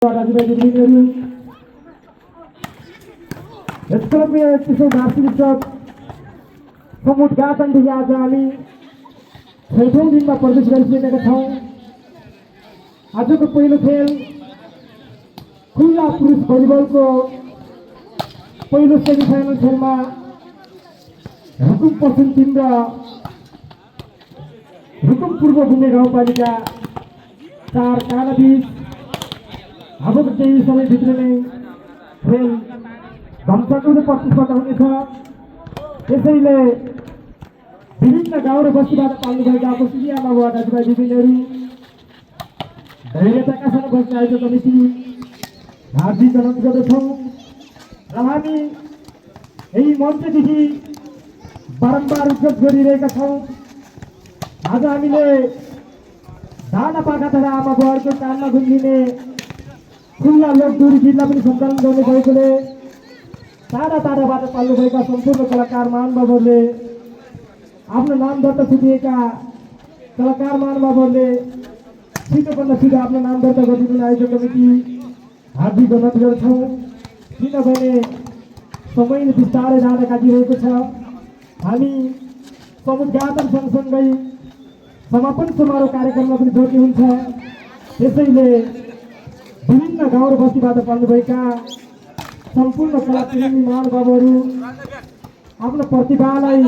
समुद्घाटनदेखि आज हामी 6औं दिनमा प्रवेश गरिसकेका छौँ। आजको पहिलो खेल खुल्ला पुरुष भलिबलको पहिलो सेमिफाइनल खेलमा रुकुम पश्चिम टिम र रुकुम पूर्व घुम्ने गाउँपालिका 4 काना बीच अबको केही समयभित्र नै खेल धम्साउने प्रतिस्पर्धा हुनेछ। त्यसैले विभिन्न गाउँ र बस्तीबाट पाल्नुभएका उपस्थिति आमा बुवा दाजुभाइ दिदीबहिनीहरू धैर्यताका साथ बस्ने आयोजक कमिटी हार्दिक अनुरोध गर्दछौँ र हामी यही मञ्चदेखि बारम्बार उद्घोष गरिरहेका छौँ। आज हामीले दाना पाखा तथा आमा बुवाहरूको कानमा गुन्जिने खुल्ला लोकदोरी गीतलाई पनि सञ्चालन गर्ने भएकोले टाढा टाढाबाट पाल्नुभएका सम्पूर्ण कलाकार महानुभावहरूले आफ्नो नाम दर्ता छुटिएका कलाकार महानुभावहरूले छिटोभन्दा छिटो आफ्नो नाम दर्ता गरिदिने आयोजक कमिटी हार्दिक अनुरोध गर्छौँ। किनभने समय बिस्तारै जाँदा काटिरहेको छ। हामी समुद्घाटन सँगसँगै समापन समारोह कार्यक्रममा पनि जोड्ने हुन्छ। त्यसैले विभिन्न गाउँ र बस्तीबाट पाल्नुभएका सम्पूर्ण कलाप्रेमी महानुभावहरू आफ्नो प्रतिभालाई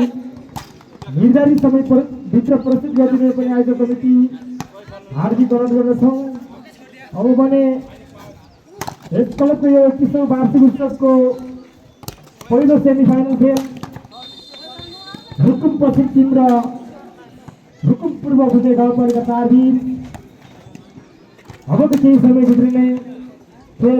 निर्धारित समयभित्र प्रस्तुत गरिदिने पनि आयोजक कमिटी हार्दिक अनुरोध गर्दछौँ। अब भने यस क्लबको यो 21औं वार्षिक उत्सवको पहिलो सेमिफाइनल खेल रुकुम पश्चिम टिम र रुकुम पूर्व घुम्ने गाउँपालिका 4 बीच अबको केही समयभित्र नै खेल